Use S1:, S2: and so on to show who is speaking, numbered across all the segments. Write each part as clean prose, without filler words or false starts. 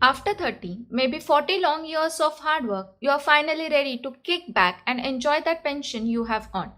S1: After 30, maybe 40 long years of hard work, you are finally ready to kick back and enjoy that pension you have earned.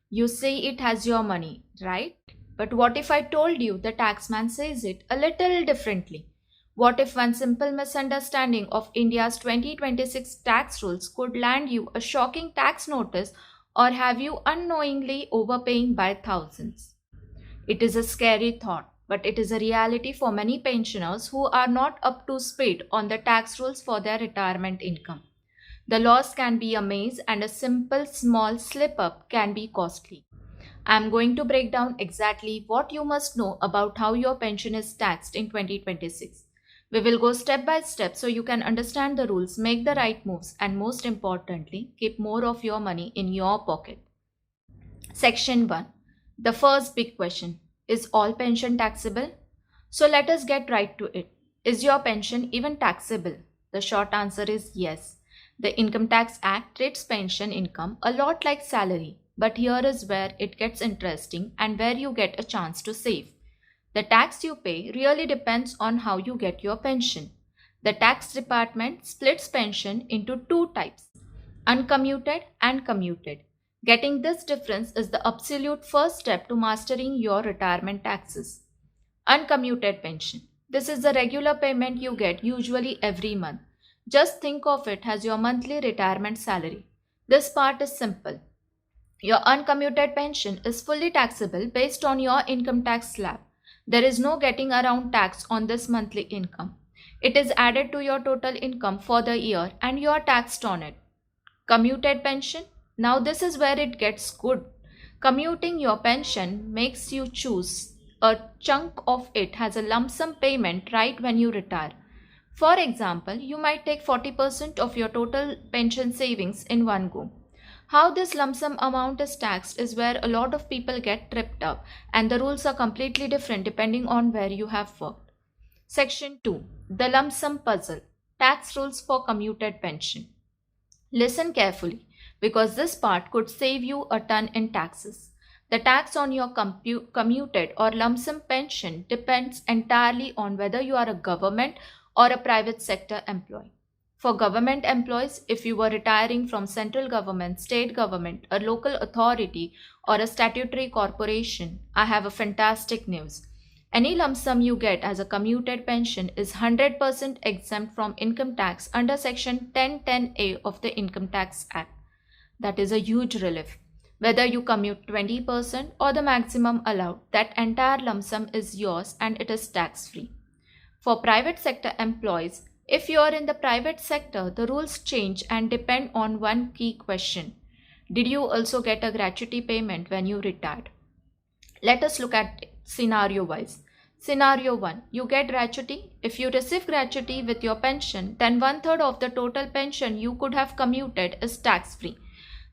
S1: You say it has your money, right? But what if I told you the taxman says it a little differently? What if one simple misunderstanding of India's 2026 tax rules could land you a shocking tax notice or have you unknowingly overpaying by thousands? It is a scary thought, but it is a reality for many pensioners who are not up to speed on the tax rules for their retirement income. The loss can be a maze, and a simple small slip up can be costly. I am going to break down exactly what you must know about how your pension is taxed in 2026. We will go step by step so you can understand the rules, make the right moves, and most importantly, keep more of your money in your pocket. Section 1. The first big question: is all pension taxable? So let us get right to it. Is your pension even taxable? The short answer is yes. The Income Tax Act treats pension income a lot like salary, but here is where it gets interesting and where you get a chance to save. The tax you pay really depends on how you get your pension. The tax department splits pension into two types: uncommuted and commuted. Getting this difference is the absolute first step to mastering your retirement taxes. Uncommuted pension. This is the regular payment you get usually every month. Just think of it as your monthly retirement salary. This part is simple. Your uncommuted pension is fully taxable based on your income tax slab. There is no getting around tax on this monthly income. It is added to your total income for the year and you are taxed on it. Commuted pension. Now this is where it gets good. Commuting your pension makes you choose a chunk of it as a lump sum payment right when you retire. For example, you might take 40% of your total pension savings in one go. How this lump sum amount is taxed is where a lot of people get tripped up, and the rules are completely different depending on where you have worked. Section 2. The lump sum puzzle. Tax rules for commuted pension. Listen carefully, because this part could save you a ton in taxes. The tax on your commuted or lump sum pension depends entirely on whether you are a government or a private sector employee. For government employees, if you were retiring from central government, state government, a local authority, or a statutory corporation, I have a fantastic news. Any lump sum you get as a commuted pension is 100% exempt from income tax under Section 1010A of the Income Tax Act. That is a huge relief. Whether you commute 20% or the maximum allowed, that entire lump sum is yours and it is tax-free. For private sector employees, if you are in the private sector, the rules change and depend on one key question. Did you also get a gratuity payment when you retired? Let us look at it scenario-wise. Scenario 1. You get gratuity. If you receive gratuity with your pension, then 1/3 of the total pension you could have commuted is tax-free.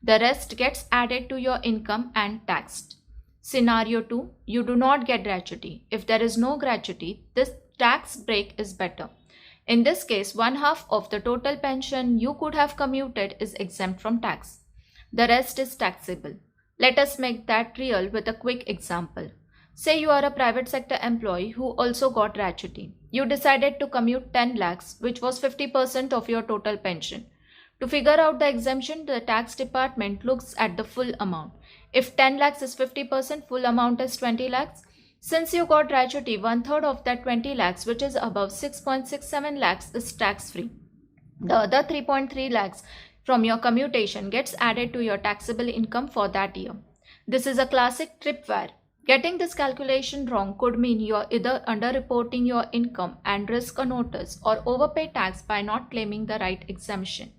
S1: The rest gets added to your income and taxed. Scenario 2. You do not get gratuity. If there is no gratuity, this tax break is better. In this case, 1/2 of the total pension you could have commuted is exempt from tax. The rest is taxable. Let us make that real with a quick example. Say you are a private sector employee who also got gratuity. You decided to commute 10 lakhs, which was 50% of your total pension. To figure out the exemption, the tax department looks at the full amount. If 10 lakhs is 50%, full amount is 20 lakhs. Since you got gratuity, 1/3 of that 20 lakhs, which is above 6.67 lakhs, is tax-free. The other 3.3 lakhs from your commutation gets added to your taxable income for that year. This is a classic tripwire. Getting this calculation wrong could mean you're either underreporting your income and risk a notice or overpay tax by not claiming the right exemption.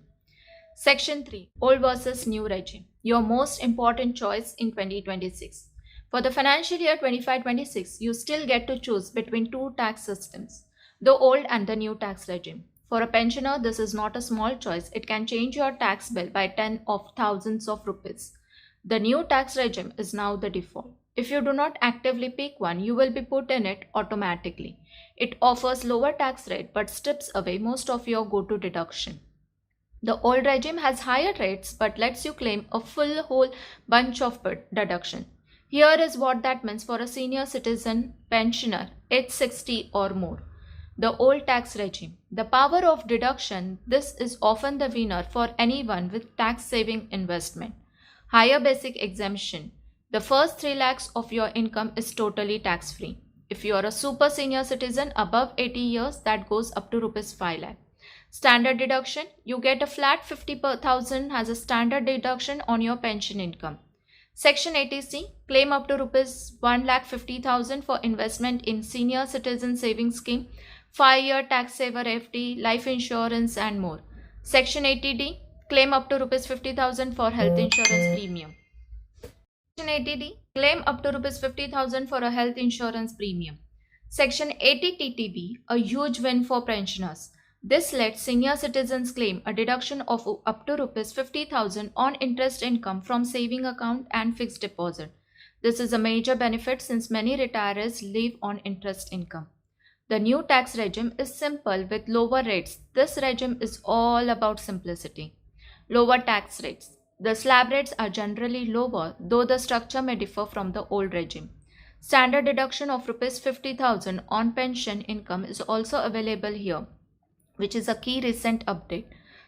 S1: Section 3. Old versus new regime. Your most important choice in 2026. For the financial year 25-26, you still get to choose between two tax systems, the old and the new tax regime. For a pensioner, this is not a small choice. It can change your tax bill by tens of thousands of rupees. The new tax regime is now the default. If you do not actively pick one, you will be put in it automatically. It offers lower tax rate but strips away most of your go-to deduction. The old regime has higher rates but lets you claim a whole bunch of deduction. Here is what that means for a senior citizen pensioner age 60 or more. The old tax regime. The power of deduction. This is often the winner for anyone with tax saving investment. Higher basic exemption. The first 3 lakhs of your income is totally tax free. If you are a super senior citizen above 80 years, that goes up to rupees 5 lakh. Standard deduction. You get a flat 50,000 as a standard deduction on your pension income. Section 80C, claim up to rupees 1,50,000 for investment in senior citizen savings scheme, 5-year tax saver FD, life insurance and more. Section 80D, claim up to rupees 50,000 for health insurance premium. Section 80D, claim up to rupees 50,000 for a health insurance premium. Section 80TTB, a huge win for pensioners. This lets senior citizens claim a deduction of up to rupees 50,000 on interest income from saving account and fixed deposit. This is a major benefit since many retirees live on interest income. The new tax regime is simple with lower rates. This regime is all about simplicity. Lower tax rates. The slab rates are generally lower, though the structure may differ from the old regime. Standard deduction of rupees 50,000 on pension income is also available here, which is a key recent update.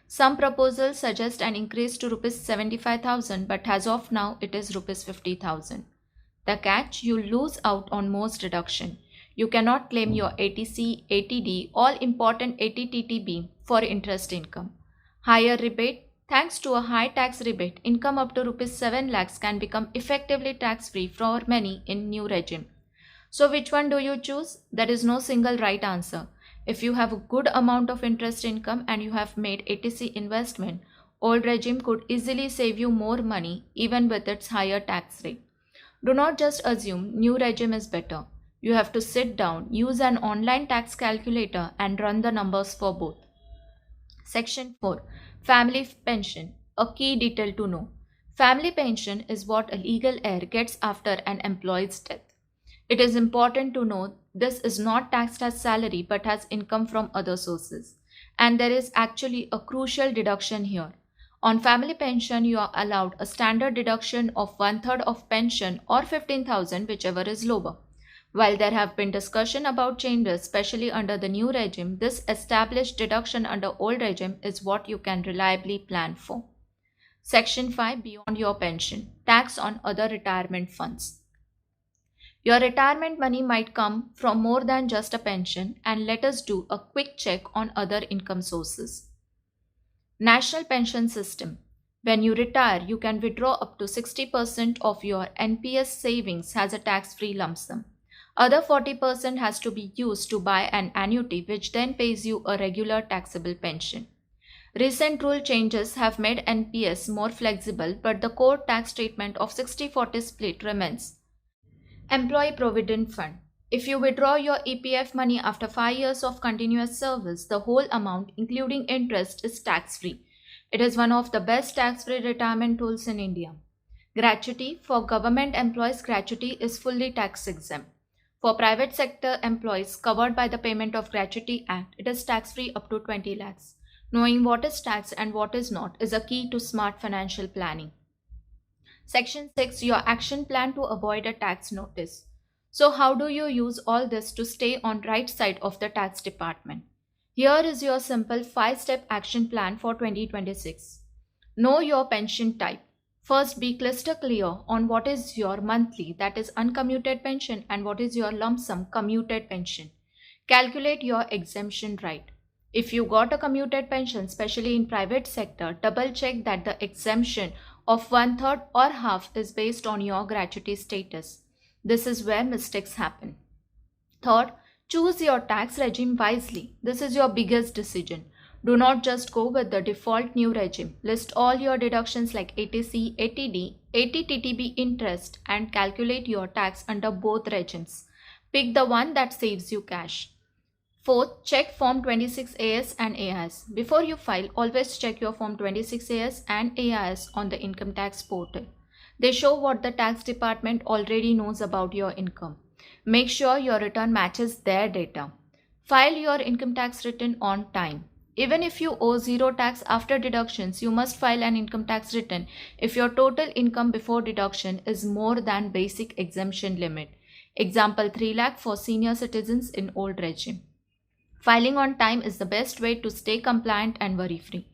S1: Some proposals suggest an increase to rupees 75,000, but as of now it is rupees 50,000. The catch: you lose out on most deduction. You cannot claim your ATC, ATD, all important ATTTB for interest income. Higher rebate. Thanks to a high tax rebate, income up to rupees 7 lakhs can become effectively tax-free for many in new regime. So which one do you choose? There is no single right answer. If you have a good amount of interest income and you have made ATC investment, old regime could easily save you more money even with its higher tax rate. Do not just assume new regime is better. You have to sit down, use an online tax calculator and run the numbers for both. Section 4. Family pension. A key detail to know. Family pension is what a legal heir gets after an employee's death. It is important to know this is not taxed as salary but as income from other sources. And there is actually a crucial deduction here. On family pension, you are allowed a standard deduction of 1/3 of pension or 15,000, whichever is lower. While there have been discussion about changes, especially under the new regime, this established deduction under old regime is what you can reliably plan for. Section 5. Beyond your pension. Tax on other retirement funds. Your retirement money might come from more than just a pension, and let us do a quick check on other income sources. National Pension System. When you retire, you can withdraw up to 60% of your NPS savings as a tax-free lump sum. Other 40% has to be used to buy an annuity, which then pays you a regular taxable pension. Recent rule changes have made NPS more flexible, but the core tax treatment of 60-40 split remains. Employee Provident Fund. If you withdraw your EPF money after 5 years of continuous service, the whole amount, including interest, is tax-free. It is one of the best tax-free retirement tools in India. Gratuity. For government employees, gratuity is fully tax-exempt. For private sector employees covered by the Payment of Gratuity Act, it is tax-free up to 20 lakhs. Knowing what is taxed and what is not is a key to smart financial planning. Section 6. Your action plan to avoid a tax notice. So how do you use all this to stay on right side of the tax department? Here is your simple 5-step action plan for 2026. Know your pension type. First, be crystal clear on what is your monthly, that is uncommuted pension, and what is your lump sum commuted pension. Calculate your exemption right. If you got a commuted pension, especially in private sector, double check that the exemption of 1/3 or half is based on your gratuity status. This is where mistakes happen. Third, choose your tax regime wisely. This is your biggest decision. Do not just go with the default new regime. List all your deductions like ATC, ATD, ATTTB interest and calculate your tax under both regimes. Pick the one that saves you cash. Fourth, check Form 26AS and AIS. Before you file, always check your Form 26AS and AIS on the income tax portal. They show what the tax department already knows about your income. Make sure your return matches their data. File your income tax return on time. Even if you owe zero tax after deductions, you must file an income tax return if your total income before deduction is more than basic exemption limit. Example 3 lakh for senior citizens in old regime. Filing on time is the best way to stay compliant and worry free.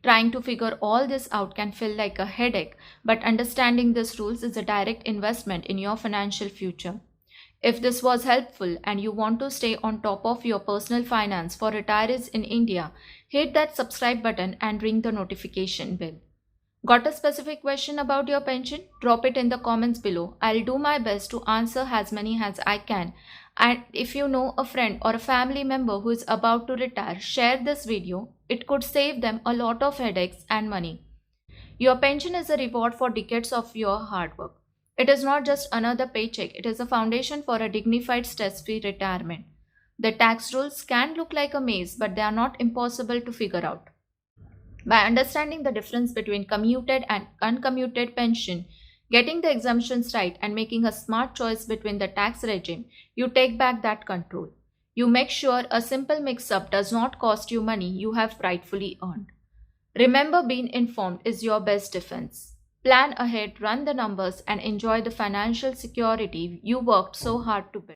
S1: Trying to figure all this out can feel like a headache, but understanding these rules is a direct investment in your financial future. If this was helpful and you want to stay on top of your personal finance for retirees in India, hit that subscribe button and ring the notification bell. Got a specific question about your pension? Drop it in the comments below. I'll do my best to answer as many as I can. And if you know a friend or a family member who is about to retire, share this video. It could save them a lot of headaches and money. Your pension is a reward for decades of your hard work. It is not just another paycheck, it is a foundation for a dignified, stress free retirement. The tax rules can look like a maze, but they are not impossible to figure out. By understanding the difference between commuted and uncommuted pension, getting the exemptions right, and making a smart choice between the tax regime, you take back that control. You make sure a simple mix up does not cost you money you have rightfully earned. Remember, being informed is your best defense. Plan ahead, run the numbers, and enjoy the financial security you worked so hard to build.